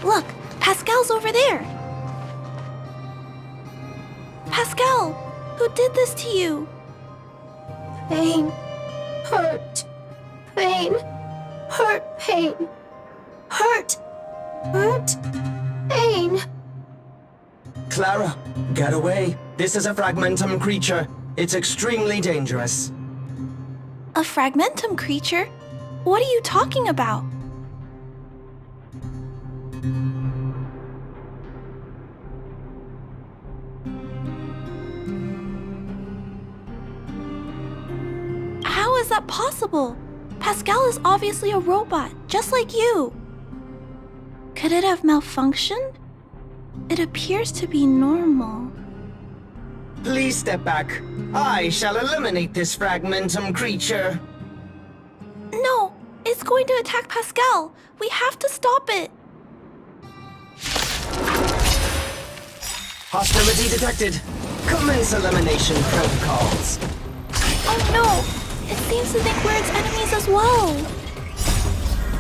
Look, Pascal's over there. Pascal, who did this to you? Pain. Hurt. Pain. Hurt. Pain. Hurt. Hurt. Pain. Clara, get away. This is a fragmentum creature. It's extremely dangerous. A fragmentum creature? What are you talking about? How is that possible? Pascal is obviously a robot, just like you. Could it have malfunctioned? It appears to be normal. Please step back. I shall eliminate this fragmentum creature. No, it's going to attack Pascal. We have to stop it. Hostility detected. Commence elimination protocols. Oh no, it seems to think we're its enemies as well.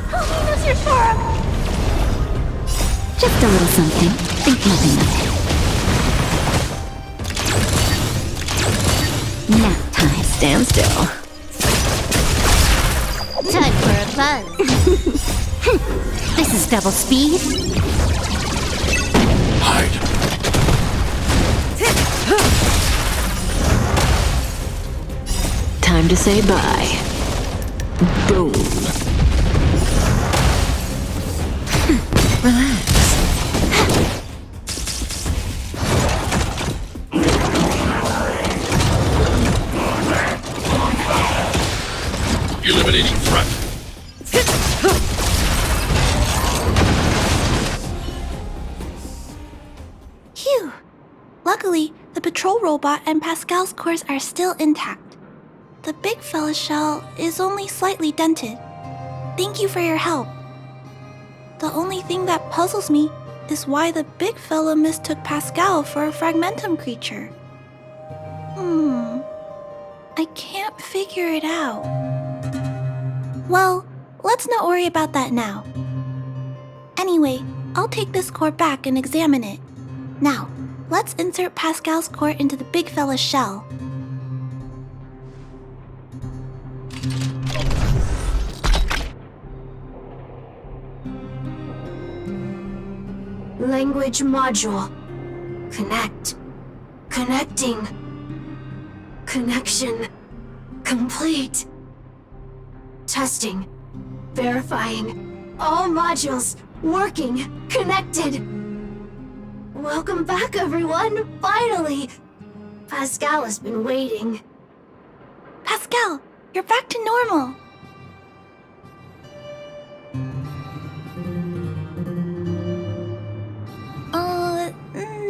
Help me, Monsieur Clara. Just a little something. Think nothing of it. Nap time. Stand still. Time for a buzz. This is double speed. Hide. Time to say bye. Boom. Relax. Eliminating threat. Phew. Luckily, the patrol robot and Pascal's cores are still intact. The big fella's shell is only slightly dented. Thank you for your help. The only thing that puzzles me is why the big fella mistook Pascal for a fragmentum creature. I can't figure it out. Well, let's not worry about that now. Anyway, I'll take this core back and examine it. Now, let's insert Pascal's core into the big fella's shell. Language module. Connect. Connecting. Connection. Complete. Testing. Verifying. All modules working. Connected. Welcome back, everyone. Finally. Pascal has been waiting. Pascal, you're back to normal.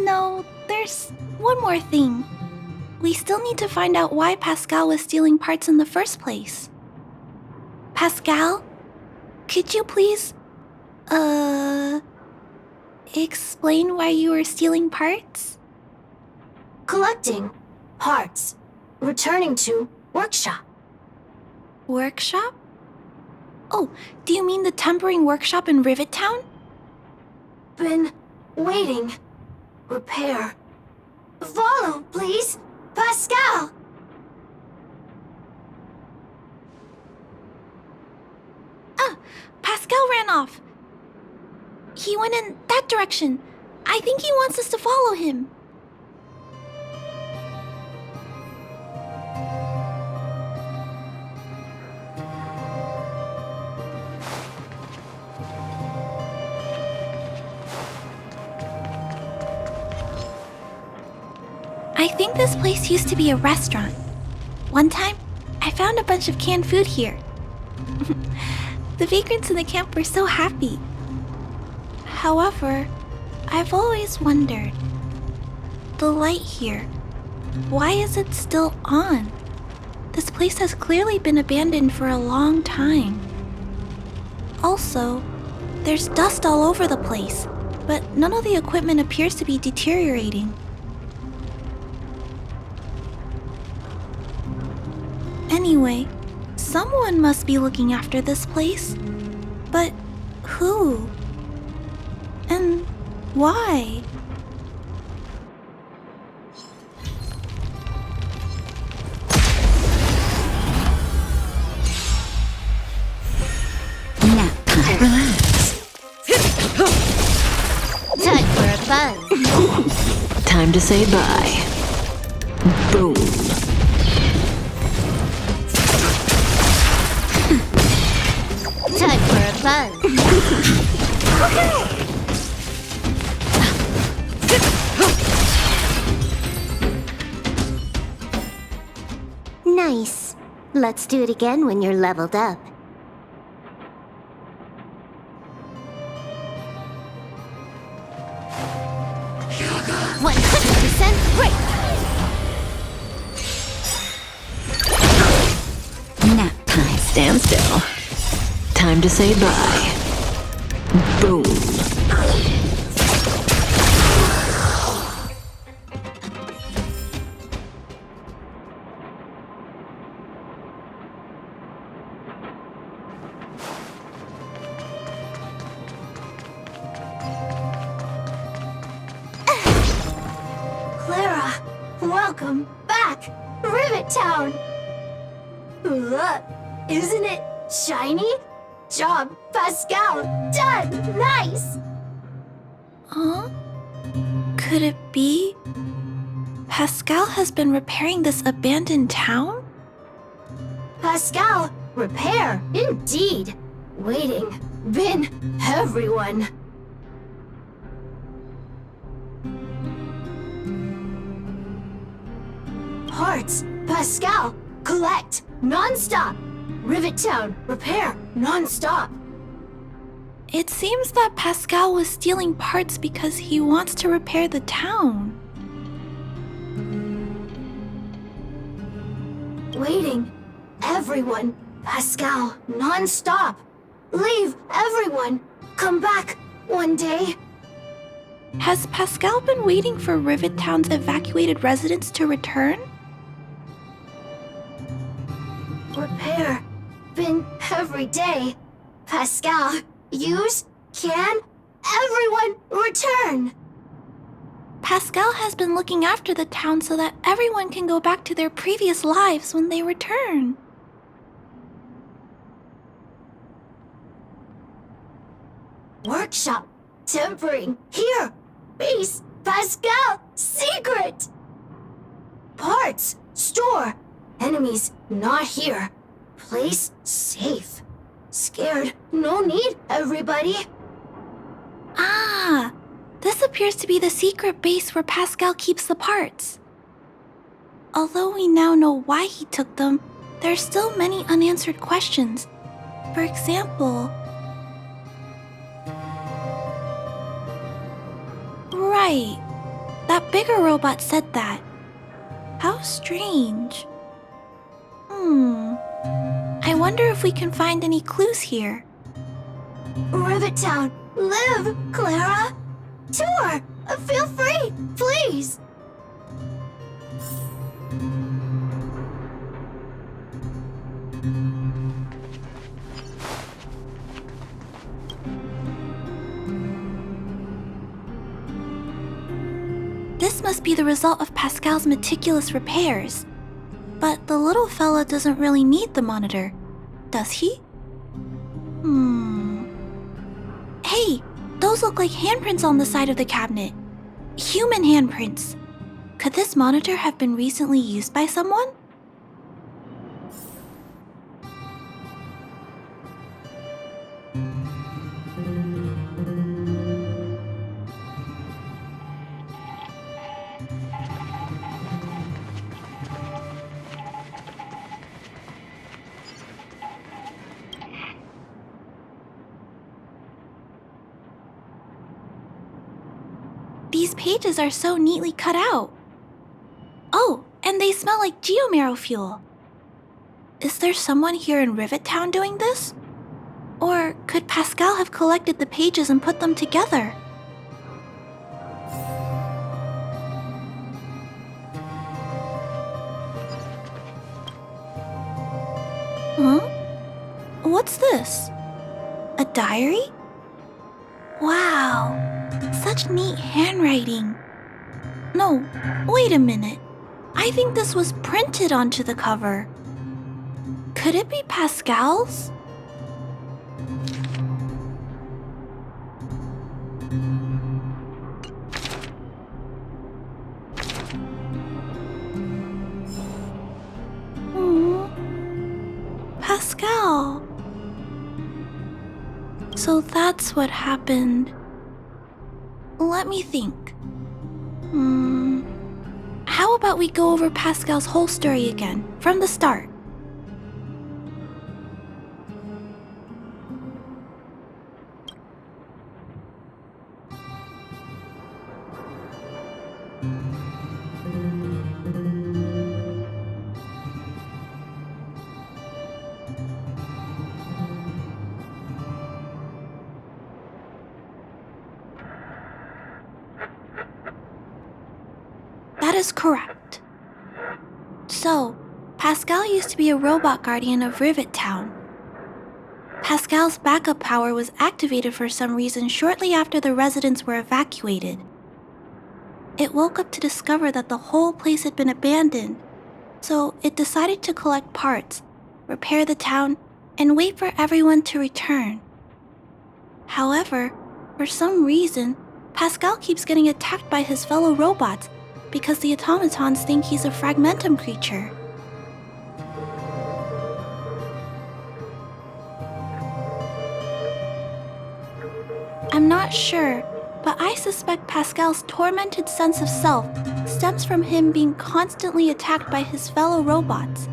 No, there's one more thing. We still need to find out why Pascal was stealing parts in the first place. Pascal, could you please, explain why you were stealing parts? Collecting. Parts. Returning to workshop. Workshop? Oh, do you mean the tempering workshop in Rivet Town? Been waiting. Repair. Follow, please. Pascal! Pascal ran off. He went in that direction. I think he wants us to follow him. I think this place used to be a restaurant. One time, I found a bunch of canned food here. The vagrants in the camp were so happy. However, I've always wondered, the light here, why is it still on? This place has clearly been abandoned for a long time. Also, there's dust all over the place, but none of the equipment appears to be deteriorating. Anyway, someone must be looking after this place. But who? And why? Nap time. Relax. Time for a buzz. Time to say bye. Boom. Time for a buzz. Nice. Let's do it again when you're leveled up. Nap time. Stand still. Time to say bye. Boom. Clara, welcome back, Rivet Town. Look, isn't it shiny? Job, Pascal, done, nice. Huh? Could it be? Pascal has been repairing this abandoned town? Pascal, repair, indeed. Waiting, been everyone. Parts, Pascal, collect, non-stop. Rivet Town, repair, non-stop. It seems that Pascal was stealing parts because he wants to repair the town. Waiting, everyone, Pascal, non-stop. Leave, everyone. Come back one day. Has Pascal been waiting for Rivet Town's evacuated residents to return? Repair, been every day. Pascal, use, can, everyone return. Pascal has been looking after the town so that everyone can go back to their previous lives when they return. Workshop, tempering, here. Base, Pascal, secret. Parts, store. Enemies, not here. Place, safe. Scared, no need, everybody. Ah, this appears to be the secret base where Pascal keeps the parts. Although we now know why he took them, there are still many unanswered questions. For example... Right, that bigger robot said that. How strange. I wonder if we can find any clues here. Rivet Town, live, Clara. Tour, feel free, please. This must be the result of Pascal's meticulous repairs. But the little fella doesn't really need the monitor, does he? Hey, those look like handprints on the side of the cabinet. Human handprints. Could this monitor have been recently used by someone? These pages are so neatly cut out. Oh, and they smell like geomarrow fuel. Is there someone here in Rivet Town doing this? Or could Pascal have collected the pages and put them together? Huh? What's this? A diary? Wow. Such neat handwriting. No, wait a minute. I think this was printed onto the cover. Could it be Pascal's? Pascal. So that's what happened. Let me think. How about we go over Pascal's whole story again, from the start? That is correct. So, Pascal used to be a robot guardian of Rivet Town. Pascal's backup power was activated for some reason shortly after the residents were evacuated. It woke up to discover that the whole place had been abandoned, so it decided to collect parts, repair the town, and wait for everyone to return. However, for some reason, Pascal keeps getting attacked by his fellow robots because the automatons think he's a fragmentum creature. I'm not sure, but I suspect Pascal's tormented sense of self stems from him being constantly attacked by his fellow robots.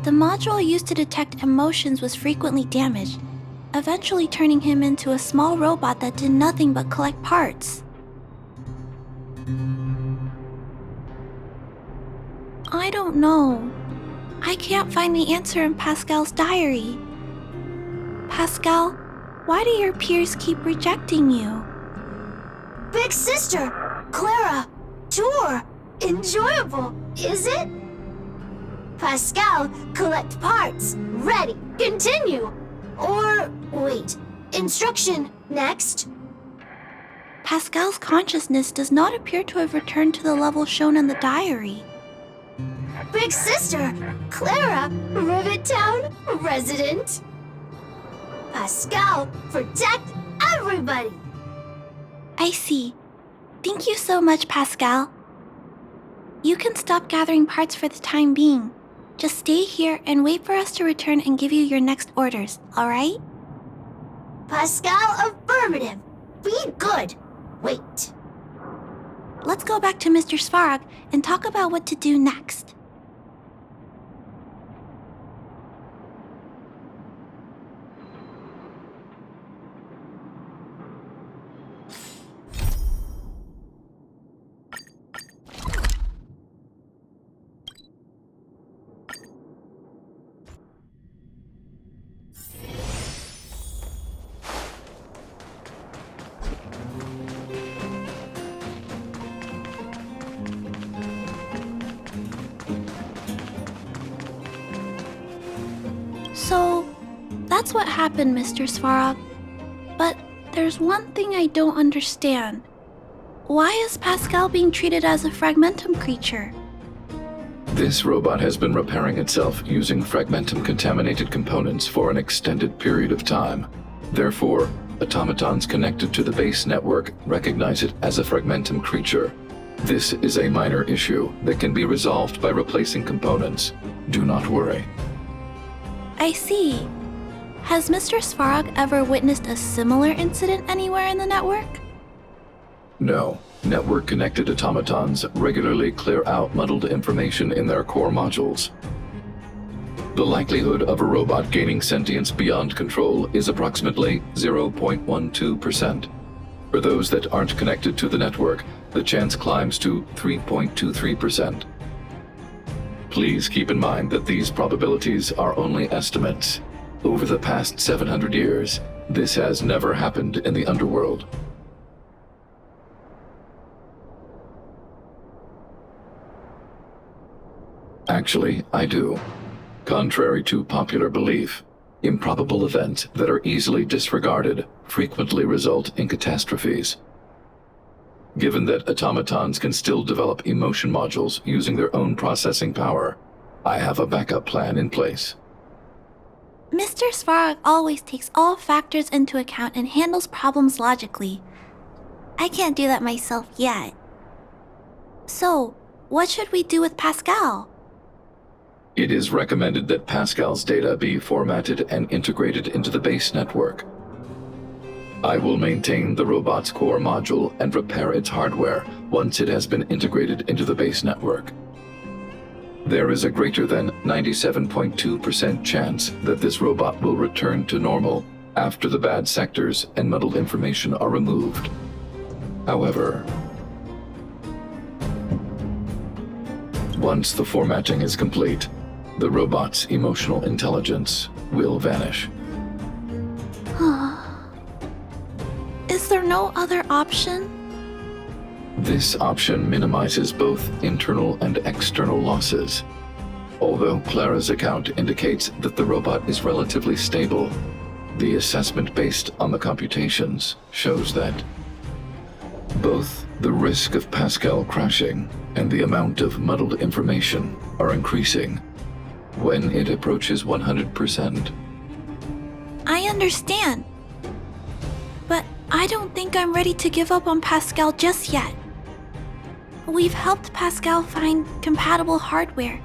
The module used to detect emotions was frequently damaged, eventually turning him into a small robot that did nothing but collect parts. I don't know. I can't find the answer in Pascal's diary. Pascal, why do your peers keep rejecting you? Big sister, Clara, tour, enjoyable, is it? Pascal, collect parts, ready, continue. Or, wait, instruction, next. Pascal's consciousness does not appear to have returned to the level shown in the diary. Big sister, Clara, Rivet Town, resident. Pascal, protect everybody. I see. Thank you so much, Pascal. You can stop gathering parts for the time being. Just stay here and wait for us to return and give you your next orders, alright? Pascal, affirmative. Be good. Wait. Let's go back to Mr. Svarog and talk about what to do next. So, that's what happened, Mr. Svarog. But there's one thing I don't understand. Why is Pascal being treated as a fragmentum creature? This robot has been repairing itself using fragmentum-contaminated components for an extended period of time. Therefore, automatons connected to the base network recognize it as a fragmentum creature. This is a minor issue that can be resolved by replacing components. Do not worry. I see. Has Mr. Svarog ever witnessed a similar incident anywhere in the network? No. Network-connected automatons regularly clear out muddled information in their core modules. The likelihood of a robot gaining sentience beyond control is approximately 0.12%. For those that aren't connected to the network, the chance climbs to 3.23%. Please keep in mind that these probabilities are only estimates. Over the past 700 years, this has never happened in the underworld. Actually, I do. Contrary to popular belief, Improbable events that are easily disregarded frequently result in catastrophes. Given that automatons can still develop emotion modules using their own processing power, I have a backup plan in place. Mr. Svarog always takes all factors into account and handles problems logically. I can't do that myself yet. So, what should we do with Pascal? It is recommended that Pascal's data be formatted and integrated into the base network. I will maintain the robot's core module and repair its hardware once it has been integrated into the base network. There is a greater than 97.2% chance that this robot will return to normal after the bad sectors and muddled information are removed. However, once the formatting is complete, the robot's emotional intelligence will vanish. Is there no other option? This option minimizes both internal and external losses. Although Clara's account indicates that the robot is relatively stable, the assessment based on the computations shows that both the risk of Pascal crashing and the amount of muddled information are increasing when it approaches 100%. I understand. But I don't think I'm ready to give up on Pascal just yet. We've helped Pascal find compatible hardware.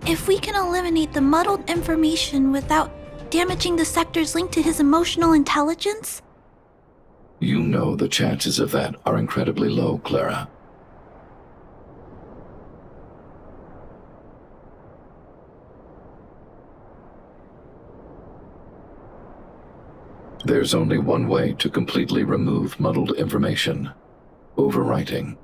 If we can eliminate the muddled information without damaging the sectors linked to his emotional intelligence? You know the chances of that are incredibly low, Clara. There's only one way to completely remove muddled information: overwriting.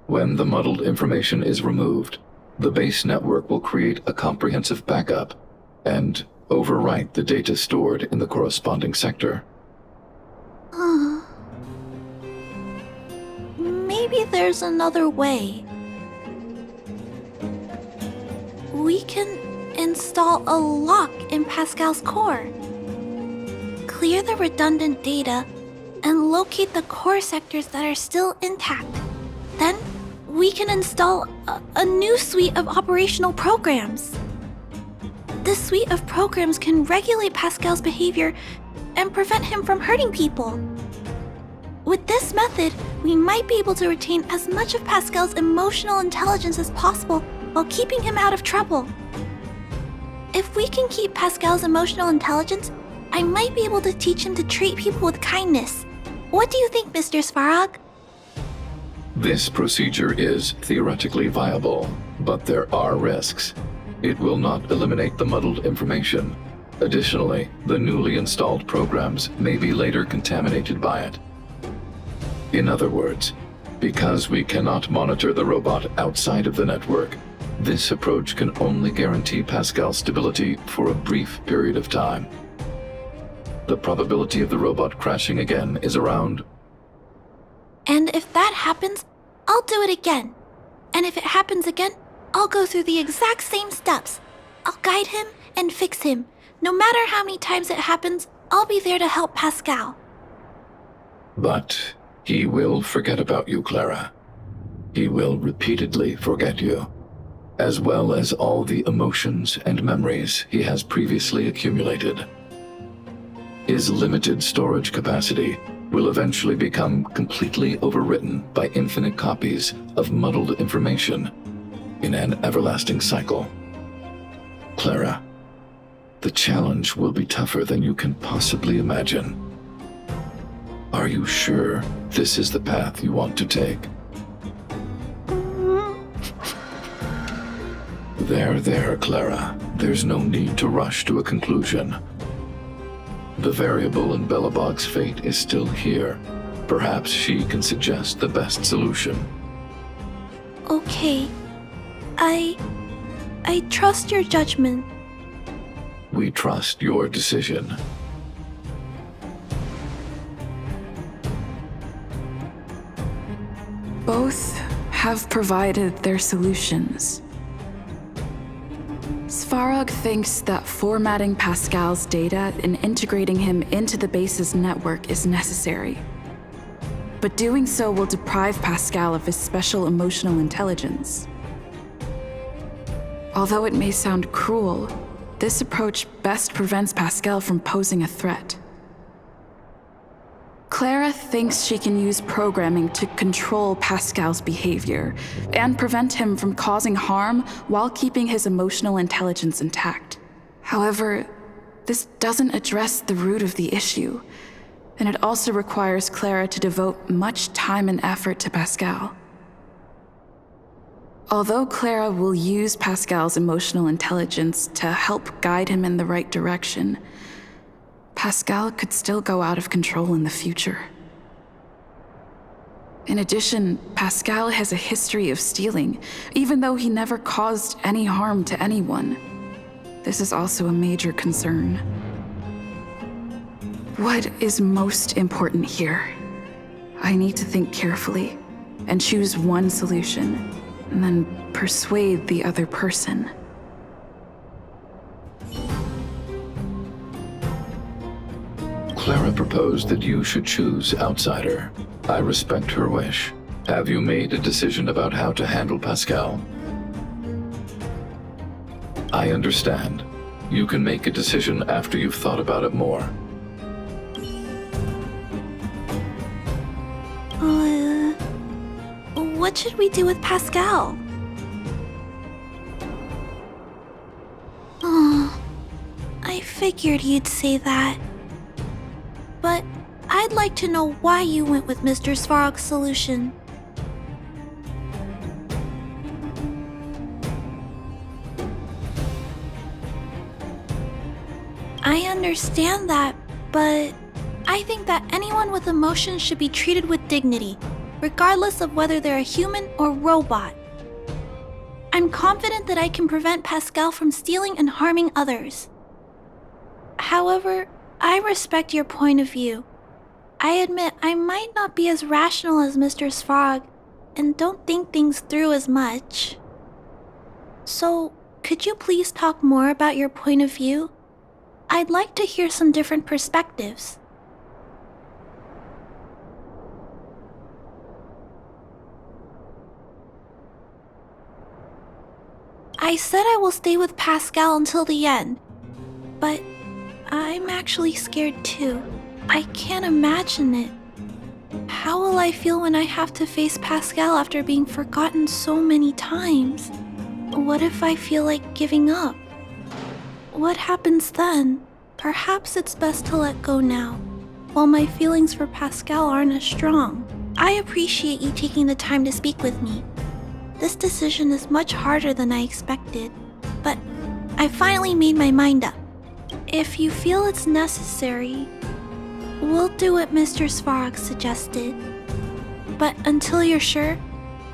When the muddled information is removed, the base network will create a comprehensive backup and overwrite the data stored in the corresponding sector. Maybe there's another way. We can install a lock in Pascal's core. Clear the redundant data and locate the core sectors that are still intact. Then we can install a new suite of operational programs. This suite of programs can regulate Pascal's behavior and prevent him from hurting people. With this method, we might be able to retain as much of Pascal's emotional intelligence as possible while keeping him out of trouble. If we can keep Pascal's emotional intelligence, I might be able to teach him to treat people with kindness. What do you think, Mr. Svarog? This procedure is theoretically viable, but there are risks. It will not eliminate the muddled information. Additionally, the newly installed programs may be later contaminated by it. In other words, because we cannot monitor the robot outside of the network, this approach can only guarantee Pascal's stability for a brief period of time. The probability of the robot crashing again is around. And if that happens, I'll do it again. And if it happens again, I'll go through the exact same steps. I'll guide him and fix him. No matter how many times it happens, I'll be there to help Pascal. But he will forget about you, Clara. He will repeatedly forget you, as well as all the emotions and memories he has previously accumulated. His limited storage capacity will eventually become completely overwritten by infinite copies of muddled information in an everlasting cycle. Clara, the challenge will be tougher than you can possibly imagine. Are you sure this is the path you want to take? There, Clara. There's no need to rush to a conclusion. The variable in Belobog's fate is still here. Perhaps she can suggest the best solution. Okay. I trust your judgment. We trust your decision. Both have provided their solutions. Svarog thinks that formatting Pascal's data and integrating him into the base's network is necessary. But doing so will deprive Pascal of his special emotional intelligence. Although it may sound cruel, this approach best prevents Pascal from posing a threat. Clara thinks she can use programming to control Pascal's behavior and prevent him from causing harm while keeping his emotional intelligence intact. However, this doesn't address the root of the issue, and it also requires Clara to devote much time and effort to Pascal. Although Clara will use Pascal's emotional intelligence to help guide him in the right direction, Pascal could still go out of control in the future. In addition, Pascal has a history of stealing, even though he never caused any harm to anyone. This is also a major concern. What is most important here? I need to think carefully and choose one solution, and then persuade the other person. Clara proposed that you should choose outsider. I respect her wish. Have you made a decision about how to handle Pascal? I understand. You can make a decision after you've thought about it more. What should we do with Pascal? Oh, I figured you'd say that. But I'd like to know why you went with Mr. Svarog's solution. I understand that, but I think that anyone with emotions should be treated with dignity, regardless of whether they're a human or robot. I'm confident that I can prevent Pascal from stealing and harming others. However, I respect your point of view. I admit I might not be as rational as Mr. Svarog and don't think things through as much. So, could you please talk more about your point of view? I'd like to hear some different perspectives. I said I will stay with Pascal until the end, but I'm actually scared too. I can't imagine it. How will I feel when I have to face Pascal after being forgotten so many times? What if I feel like giving up? What happens then? Perhaps it's best to let go now, while my feelings for Pascal aren't as strong. I appreciate you taking the time to speak with me. This decision is much harder than I expected, but I finally made my mind up. If you feel it's necessary, we'll do what Mr. Svarog suggested. But until you're sure,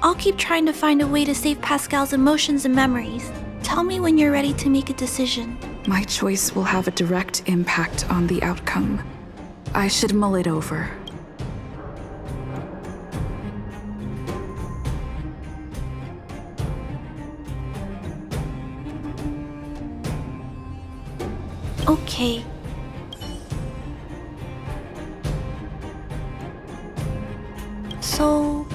I'll keep trying to find a way to save Pascal's emotions and memories. Tell me when you're ready to make a decision. My choice will have a direct impact on the outcome. I should mull it over. Okay. So,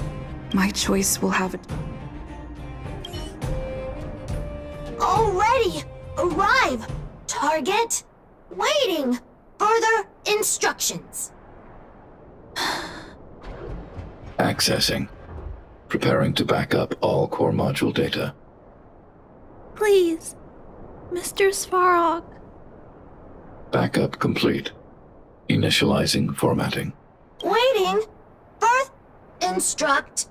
My choice will have a... Already! Arrive! Target! Waiting! Further instructions. Accessing. Preparing to back up all core module data. please, Mr. Svarog. Backup complete. Initializing formatting. Waiting. Birth. Instruct.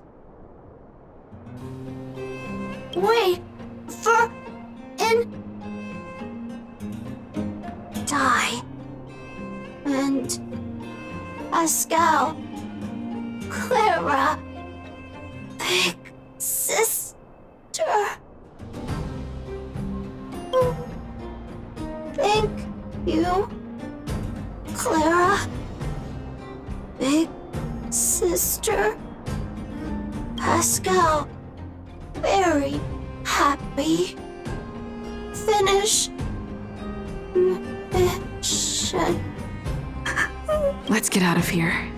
Wait. For. In. Die. And. Pascal. Clara. Big sister. Thank you, Clara. Big sister. Pascal. Very happy finish. Let's get out of here.